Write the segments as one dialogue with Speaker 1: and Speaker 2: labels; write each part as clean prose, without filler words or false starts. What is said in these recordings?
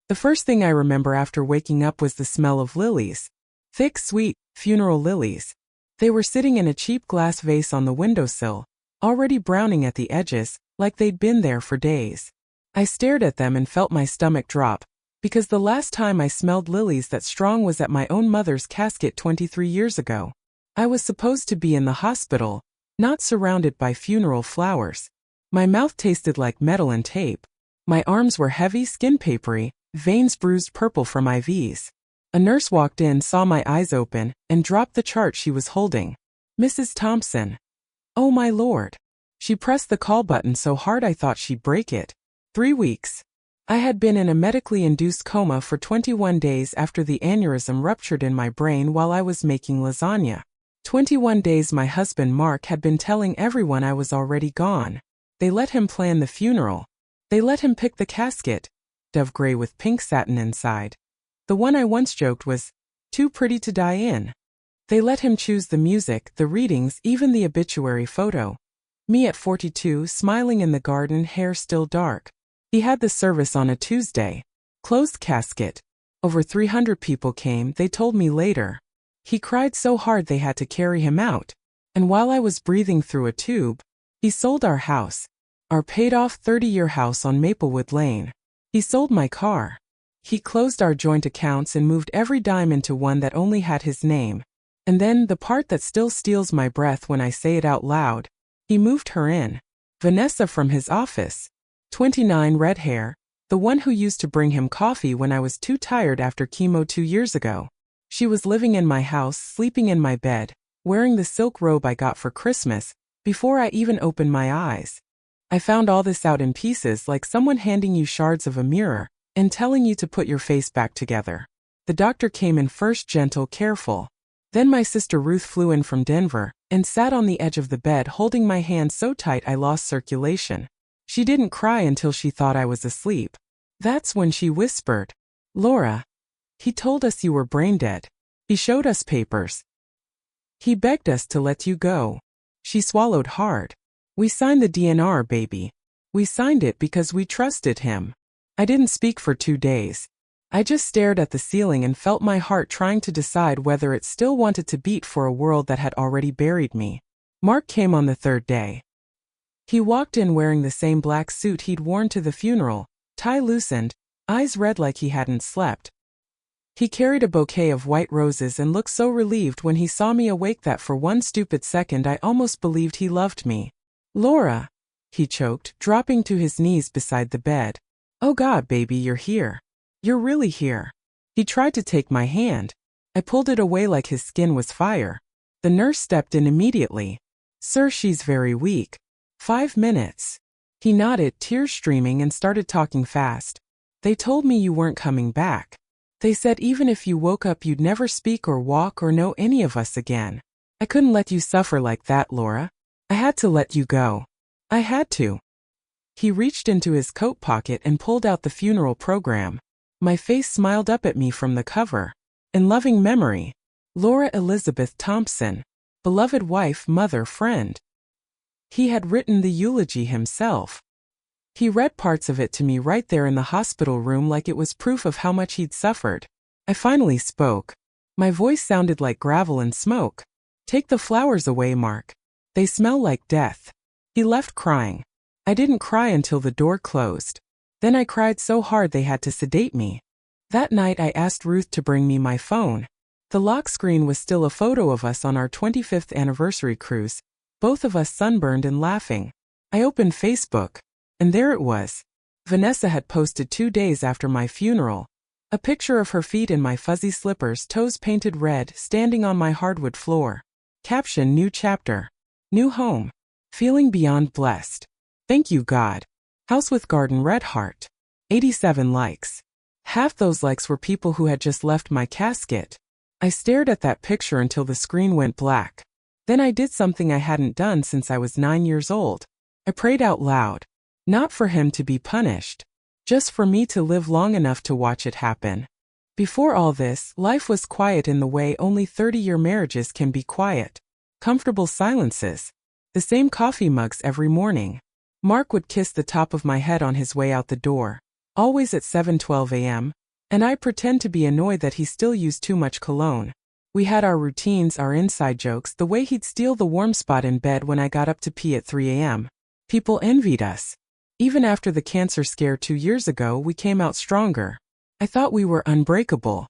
Speaker 1: The first thing I remember after waking up was the smell of lilies. Thick, sweet, funeral lilies. They were sitting in a cheap glass vase on the windowsill, already browning at the edges, like they'd been there for days. I stared at them and felt my stomach drop, because the last time I smelled lilies that strong was at my own mother's casket 23 years ago. I was supposed to be in the hospital, not surrounded by funeral flowers. My mouth tasted like metal and tape. My arms were heavy, skin papery, veins bruised purple from IVs. A nurse walked in, saw my eyes open, and dropped the chart she was holding. "Mrs. Thompson." Oh my lord. She pressed the call button so hard I thought she'd break it. 3 weeks. I had been in a medically induced coma for 21 days after the aneurysm ruptured in my brain while I was making lasagna. 21 days my husband Mark had been telling everyone I was already gone. They let him plan the funeral. They let him pick the casket, dove gray with pink satin inside. The one I once joked was too pretty to die in. They let him choose the music, the readings, even the obituary photo. Me at 42, smiling in the garden, hair still dark. He had the service on a Tuesday. Closed casket. Over 300 people came, they told me later. He cried so hard they had to carry him out. And while I was breathing through a tube, he sold our house. Our paid-off 30-year house on Maplewood Lane. He sold my car. He closed our joint accounts and moved every dime into one that only had his name. And then, the part that still steals my breath when I say it out loud, he moved her in. Vanessa from his office. 29, red hair, the one who used to bring him coffee when I was too tired after chemo 2 years ago. She was living in my house, sleeping in my bed, wearing the silk robe I got for Christmas, before I even opened my eyes. I found all this out in pieces, like someone handing you shards of a mirror and telling you to put your face back together. The doctor came in first, gentle, careful. Then my sister Ruth flew in from Denver and sat on the edge of the bed holding my hand so tight I lost circulation. She didn't cry until she thought I was asleep. That's when she whispered, "Laura, he told us you were brain dead. He showed us papers. He begged us to let you go." She swallowed hard. "We signed the DNR, baby. We signed it because we trusted him." I didn't speak for 2 days. I just stared at the ceiling and felt my heart trying to decide whether it still wanted to beat for a world that had already buried me. Mark came on the 3rd day. He walked in wearing the same black suit he'd worn to the funeral, tie loosened, eyes red like he hadn't slept. He carried a bouquet of white roses and looked so relieved when he saw me awake that for one stupid second I almost believed he loved me. "Laura," he choked, dropping to his knees beside the bed. "Oh God, baby, you're here. You're really here." He tried to take my hand. I pulled it away like his skin was fire. The nurse stepped in immediately. "Sir, she's very weak. 5 minutes. He nodded, tears streaming, and started talking fast. "They told me you weren't coming back. They said even if you woke up you'd never speak or walk or know any of us again. I couldn't let you suffer like that, Laura. I had to let you go. I had to." He reached into his coat pocket and pulled out the funeral program. My face smiled up at me from the cover. "In loving memory, Laura Elizabeth Thompson, beloved wife, mother, friend." He had written the eulogy himself. He read parts of it to me right there in the hospital room like it was proof of how much he'd suffered. I finally spoke. My voice sounded like gravel and smoke. "Take the flowers away, Mark. They smell like death." He left crying. I didn't cry until the door closed. Then I cried so hard they had to sedate me. That night I asked Ruth to bring me my phone. The lock screen was still a photo of us on our 25th anniversary cruise, both of us sunburned and laughing. I opened Facebook, and there it was. Vanessa had posted 2 days after my funeral. A picture of her feet in my fuzzy slippers, toes painted red, standing on my hardwood floor. Caption: "New chapter. New home. Feeling beyond blessed. Thank you, God. House with garden, red heart." 87 likes. Half those likes were people who had just left my casket. I stared at that picture until the screen went black. Then I did something I hadn't done since I was 9 years old. I prayed out loud. Not for him to be punished. Just for me to live long enough to watch it happen. Before all this, life was quiet in the way only 30-year marriages can be quiet. Comfortable silences. The same coffee mugs every morning. Mark would kiss the top of my head on his way out the door. always at 7:12 a.m., and I pretend to be annoyed that he still used too much cologne. We had our routines, our inside jokes, the way he'd steal the warm spot in bed when I got up to pee at 3 a.m. People envied us. Even after the cancer scare 2 years ago, we came out stronger. I thought we were unbreakable.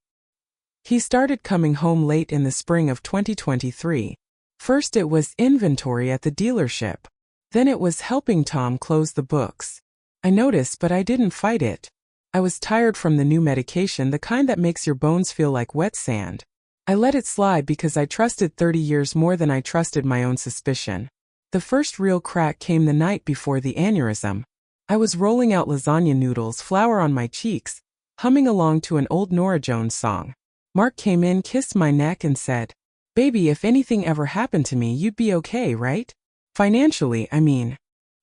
Speaker 1: He started coming home late in the spring of 2023. First it was inventory at the dealership. Then it was helping Tom close the books. I noticed, but I didn't fight it. I was tired from the new medication, the kind that makes your bones feel like wet sand. I let it slide because I trusted 30 years more than I trusted my own suspicion. The first real crack came the night before the aneurysm. I was rolling out lasagna noodles, flour on my cheeks, humming along to an old Norah Jones song. Mark came in, kissed my neck and said, "Baby, if anything ever happened to me, you'd be okay, right? Financially, I mean."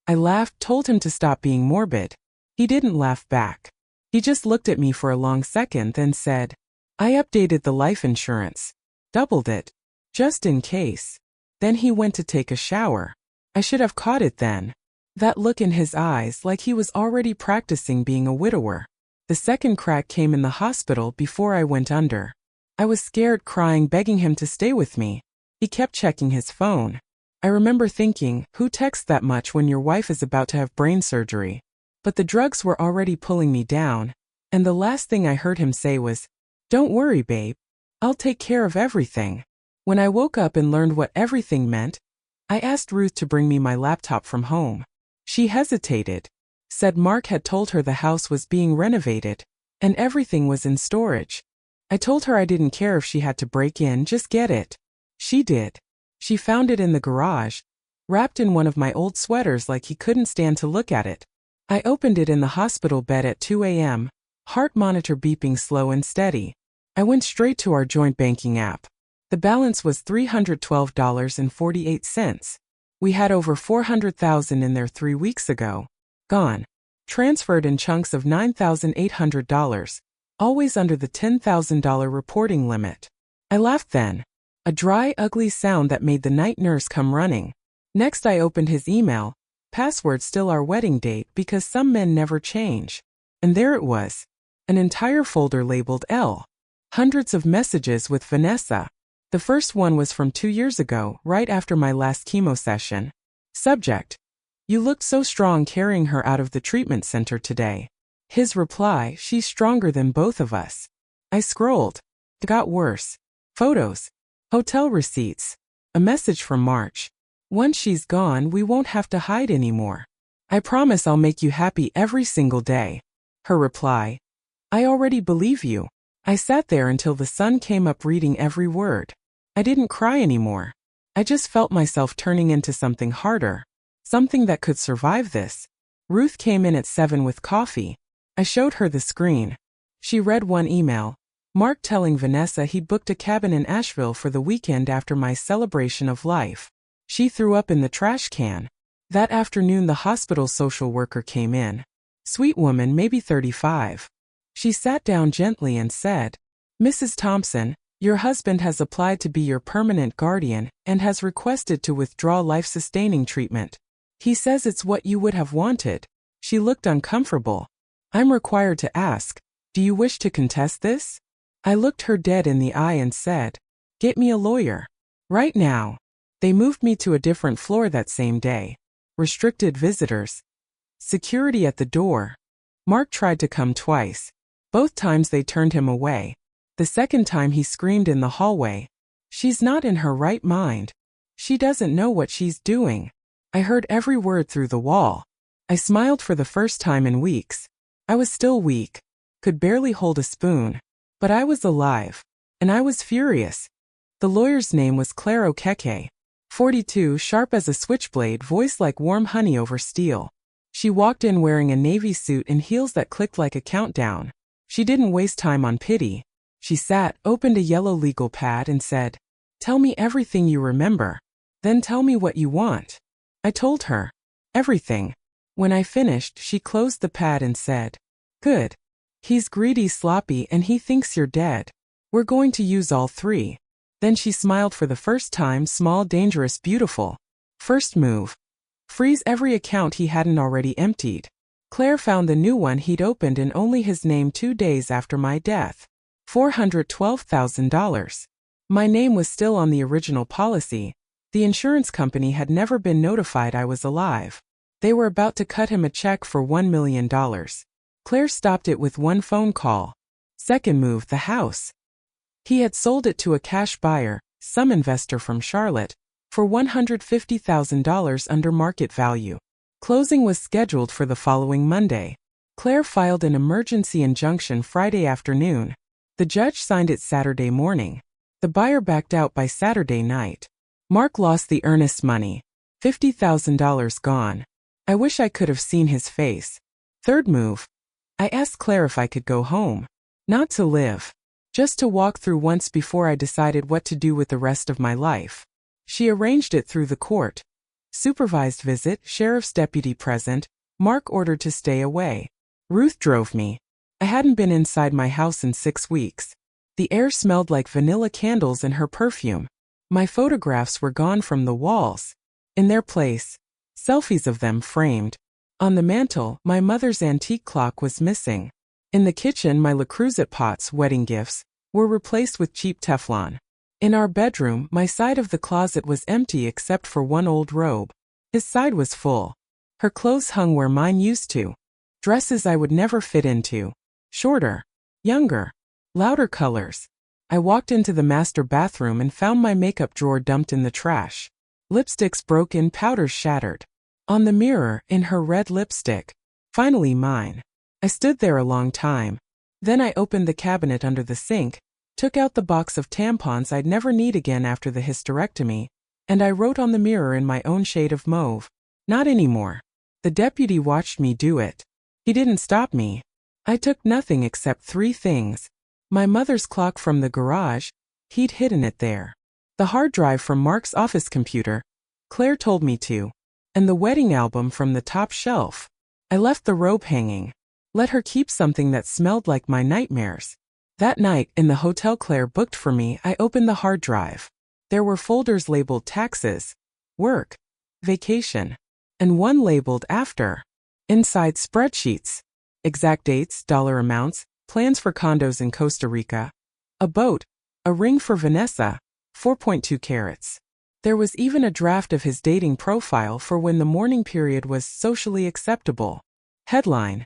Speaker 1: I laughed, told him to stop being morbid. He didn't laugh back. He just looked at me for a long second, then said, "I updated the life insurance. Doubled it. Just in case." Then he went to take a shower. I should have caught it then. That look in his eyes, like he was already practicing being a widower. The second crack came in the hospital before I went under. I was scared, crying, begging him to stay with me. He kept checking his phone. I remember thinking, who texts that much when your wife is about to have brain surgery? But the drugs were already pulling me down, and the last thing I heard him say was, "Don't worry, babe. I'll take care of everything." When I woke up and learned what everything meant, I asked Ruth to bring me my laptop from home. She hesitated, said Mark had told her the house was being renovated, and everything was in storage. I told her I didn't care if she had to break in, just get it. She did. She found it in the garage, wrapped in one of my old sweaters like he couldn't stand to look at it. I opened it in the hospital bed at 2 a.m., heart monitor beeping slow and steady. I went straight to our joint banking app. The balance was $312.48. We had over $400,000 in there 3 weeks ago. Gone. Transferred in chunks of $9,800, always under the $10,000 reporting limit. I laughed then. A dry, ugly sound that made the night nurse come running. Next I opened his email. Password still our wedding date because some men never change. And there it was. An entire folder labeled L. Hundreds of messages with Vanessa. The first one was from 2 years ago, right after my last chemo session. Subject: "You looked so strong carrying her out of the treatment center today." His reply: "She's stronger than both of us." I scrolled. It got worse. Photos. Hotel receipts. A message from March. "Once she's gone, we won't have to hide anymore. I promise I'll make you happy every single day." Her reply: "I already believe you." I sat there until the sun came up, reading every word. I didn't cry anymore. I just felt myself turning into something harder. Something that could survive this. Ruth came in at 7 with coffee. I showed her the screen. She read one email. Mark telling Vanessa he'd booked a cabin in Asheville for the weekend after my celebration of life. She threw up in the trash can. That afternoon the hospital social worker came in. Sweet woman, maybe 35. She sat down gently and said, "Mrs. Thompson, your husband has applied to be your permanent guardian and has requested to withdraw life-sustaining treatment. He says it's what you would have wanted." She looked uncomfortable. "I'm required to ask, do you wish to contest this?" I looked her dead in the eye and said, "Get me a lawyer. Right now." They moved me to a different floor that same day. Restricted visitors. Security at the door. Mark tried to come twice. Both times they turned him away. The second time he screamed in the hallway, "She's not in her right mind. She doesn't know what she's doing." I heard every word through the wall. I smiled for the first time in weeks. I was still weak, could barely hold a spoon, but I was alive, and I was furious. The lawyer's name was Claire Okeke. 42, sharp as a switchblade, voice like warm honey over steel. She walked in wearing a navy suit and heels that clicked like a countdown. She didn't waste time on pity. She sat, opened a yellow legal pad and said, "Tell me everything you remember. Then tell me what you want." I told her. Everything. When I finished, she closed the pad and said, "Good. He's greedy, sloppy, and he thinks you're dead. We're going to use all 3. Then she smiled for the first time, small, dangerous, beautiful. First move. Freeze every account he hadn't already emptied. Claire found the new one he'd opened in only his name 2 days after my death. $412,000. My name was still on the original policy. The insurance company had never been notified I was alive. They were about to cut him a check for $1 million. Claire stopped it with one phone call. Second move, the house. He had sold it to a cash buyer, some investor from Charlotte, for $150,000 under market value. Closing was scheduled for the following Monday. Claire filed an emergency injunction Friday afternoon. The judge signed it Saturday morning. The buyer backed out by Saturday night. Mark lost the earnest money. $50,000 gone. I wish I could have seen his face. Third move. I asked Claire if I could go home. Not to live. Just to walk through once before I decided what to do with the rest of my life. She arranged it through the court. Supervised visit, sheriff's deputy present, Mark ordered to stay away. Ruth drove me. I hadn't been inside my house in 6 weeks. The air smelled like vanilla candles and her perfume. My photographs were gone from the walls. In their place, selfies of them framed. On the mantel, my mother's antique clock was missing. In the kitchen, my Le Creuset pots, wedding gifts, were replaced with cheap Teflon. In our bedroom, my side of the closet was empty except for one old robe. His side was full. Her clothes hung where mine used to. Dresses I would never fit into. Shorter. Younger. Louder colors. I walked into the master bathroom and found my makeup drawer dumped in the trash. Lipsticks broken, powders shattered. On the mirror, in her red lipstick. Finally mine. I stood there a long time. Then I opened the cabinet under the sink, took out the box of tampons I'd never need again after the hysterectomy, and I wrote on the mirror in my own shade of mauve. Not anymore. The deputy watched me do it. He didn't stop me. I took nothing except 3 things. My mother's clock from the garage, he'd hidden it there. The hard drive from Mark's office computer, Claire told me to, and the wedding album from the top shelf. I left the robe hanging. Let her keep something that smelled like my nightmares. That night, in the hotel Claire booked for me, I opened the hard drive. There were folders labeled taxes, work, vacation, and one labeled after. Inside, spreadsheets. Exact dates, dollar amounts, plans for condos in Costa Rica, a boat, a ring for Vanessa, 4.2 carats. There was even a draft of his dating profile for when the mourning period was socially acceptable. Headline: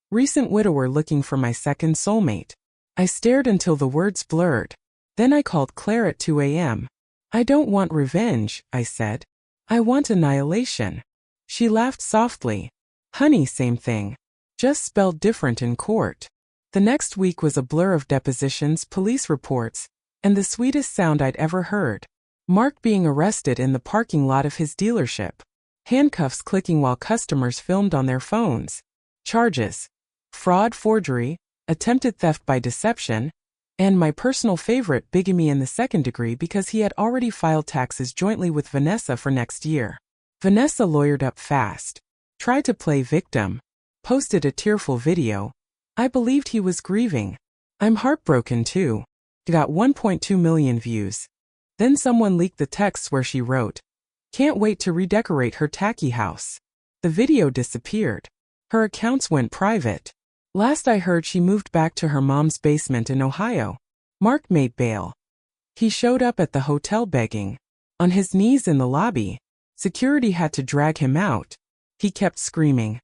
Speaker 1: Recent widower looking for my second soulmate. I stared until the words blurred. Then I called Claire at 2 a.m. I don't want revenge, I said. I want annihilation. She laughed softly. Honey, same thing. Just spelled different in court. The next week was a blur of depositions, police reports, and the sweetest sound I'd ever heard. Mark being arrested in the parking lot of his dealership. Handcuffs clicking while customers filmed on their phones. Charges: fraud, forgery, attempted theft by deception, and my personal favorite, bigamy in the 2nd degree because he had already filed taxes jointly with Vanessa for next year. Vanessa lawyered up fast. Tried to play victim. Posted a tearful video. I believed he was grieving. I'm heartbroken too. Got 1.2 million views. Then someone leaked the texts where she wrote, "Can't wait to redecorate her tacky house." The video disappeared. Her accounts went private. Last I heard, she moved back to her mom's basement in Ohio. Mark made bail. He showed up at the hotel begging. On his knees in the lobby. Security had to drag him out. He kept screaming,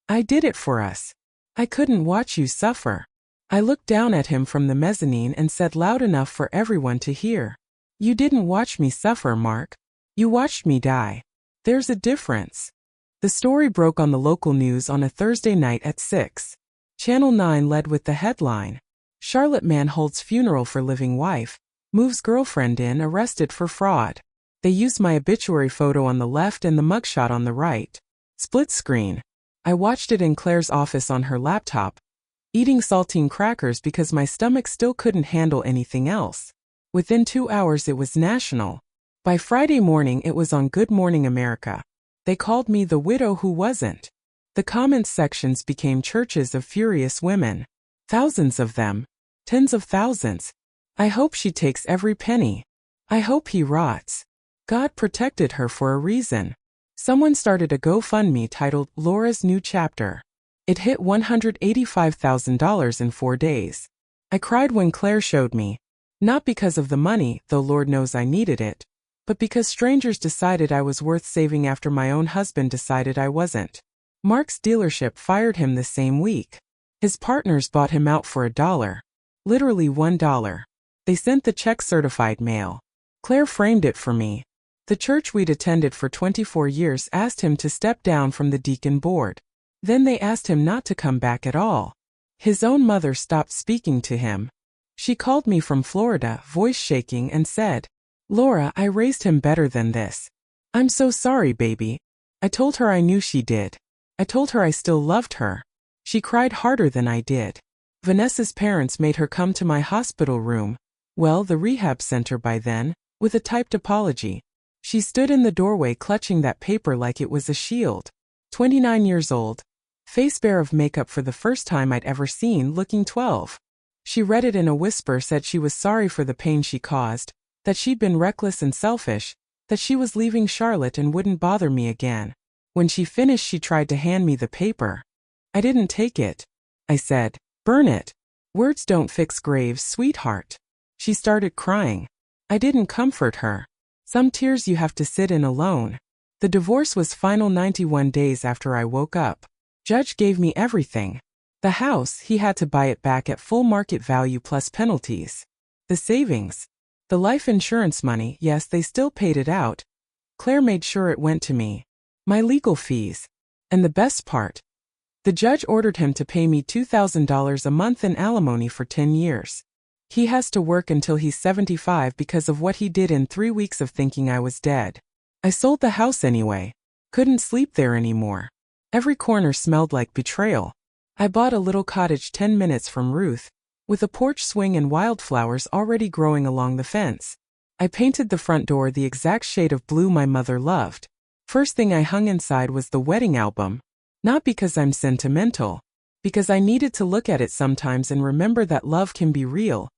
Speaker 1: "I did it for us. I couldn't watch you suffer." I looked down at him from the mezzanine and said loud enough for everyone to hear, "You didn't watch me suffer, Mark. You watched me die. There's a difference." The story broke on the local news on a Thursday night at 6. Channel 9 led with the headline, "Charlotte man holds funeral for living wife, moves girlfriend in, arrested for fraud." They used my obituary photo on the left and the mugshot on the right. Split screen. I watched it in Claire's office on her laptop, eating saltine crackers because my stomach still couldn't handle anything else. Within 2 hours it was national. By Friday morning it was on Good Morning America. They called me the widow who wasn't. The comments sections became churches of furious women. Thousands of them. Tens of thousands. I hope she takes every penny. I hope he rots. God protected her for a reason. Someone started a GoFundMe titled Laura's New Chapter. It hit $185,000 in 4 days. I cried when Claire showed me. Not because of the money, though Lord knows I needed it, but because strangers decided I was worth saving after my own husband decided I wasn't. Mark's dealership fired him the same week. His partners bought him out for $1. Literally $1. They sent the check certified mail. Claire framed it for me. The church we'd attended for 24 years asked him to step down from the deacon board. Then they asked him not to come back at all. His own mother stopped speaking to him. She called me from Florida, voice shaking, and said, "Laura, I raised him better than this. I'm so sorry, baby." I told her I knew she did. I told her I still loved her. She cried harder than I did. Vanessa's parents made her come to my hospital room, well, the rehab center by then, with a typed apology. She stood in the doorway clutching that paper like it was a shield. 29 years old, face bare of makeup for the first time I'd ever seen, looking 12. She read it in a whisper, said she was sorry for the pain she caused, that she'd been reckless and selfish, that she was leaving Charlotte and wouldn't bother me again. When she finished, she tried to hand me the paper. I didn't take it. I said, "Burn it. Words don't fix graves, sweetheart." She started crying. I didn't comfort her. Some tears you have to sit in alone. The divorce was final 91 days after I woke up. Judge gave me everything. The house, he had to buy it back at full market value plus penalties. The savings. The life insurance money, yes, they still paid it out. Claire made sure it went to me. My legal fees. And the best part. The judge ordered him to pay me $2,000 a month in alimony for 10 years. He has to work until he's 75 because of what he did in 3 weeks of thinking I was dead. I sold the house anyway. Couldn't sleep there anymore. Every corner smelled like betrayal. I bought a little cottage 10 minutes from Ruth, with a porch swing and wildflowers already growing along the fence. I painted the front door the exact shade of blue my mother loved. First thing I hung inside was the wedding album. Not because I'm sentimental, because I needed to look at it sometimes and remember that love can be real,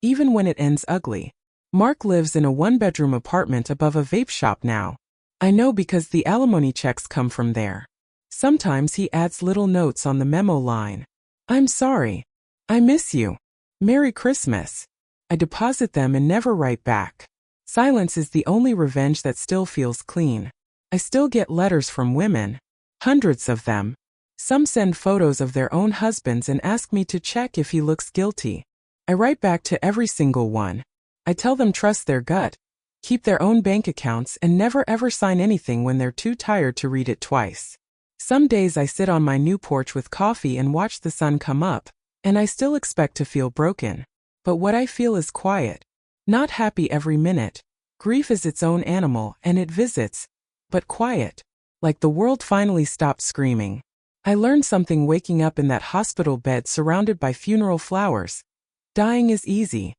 Speaker 1: even when it ends ugly. Mark lives in a 1-bedroom apartment above a vape shop now. I know because the alimony checks come from there. Sometimes he adds little notes on the memo line. "I'm sorry. I miss you. Merry Christmas." I deposit them and never write back. Silence is the only revenge that still feels clean. I still get letters from women. Hundreds of them. Some send photos of their own husbands and ask me to check if he looks guilty. I write back to every single one. I tell them trust their gut, keep their own bank accounts, and never ever sign anything when they're too tired to read it twice. Some days I sit on my new porch with coffee and watch the sun come up, and I still expect to feel broken. But what I feel is quiet. Not happy every minute. Grief is its own animal and it visits, but quiet. Like the world finally stopped screaming. I learned something waking up in that hospital bed surrounded by funeral flowers. Dying is easy.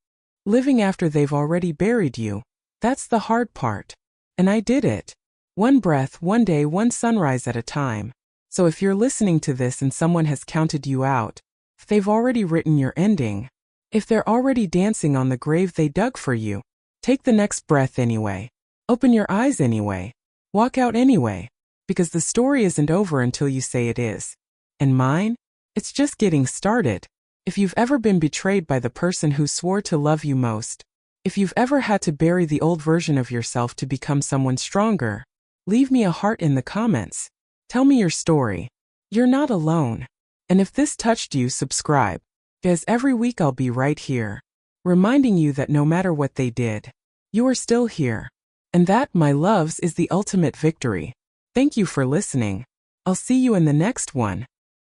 Speaker 1: Living after they've already buried you, that's the hard part. And I did it. One breath, one day, one sunrise at a time. So if you're listening to this and someone has counted you out, if they've already written your ending, if they're already dancing on the grave they dug for you, take the next breath anyway. Open your eyes anyway. Walk out anyway. Because the story isn't over until you say it is. And mine? It's just getting started. If you've ever been betrayed by the person who swore to love you most, if you've ever had to bury the old version of yourself to become someone stronger, leave me a heart in the comments. Tell me your story. You're not alone. And if this touched you, subscribe. Because every week I'll be right here, reminding you that no matter what they did, you are still here. And that, my loves, is the ultimate victory. Thank you for listening. I'll see you in the next one.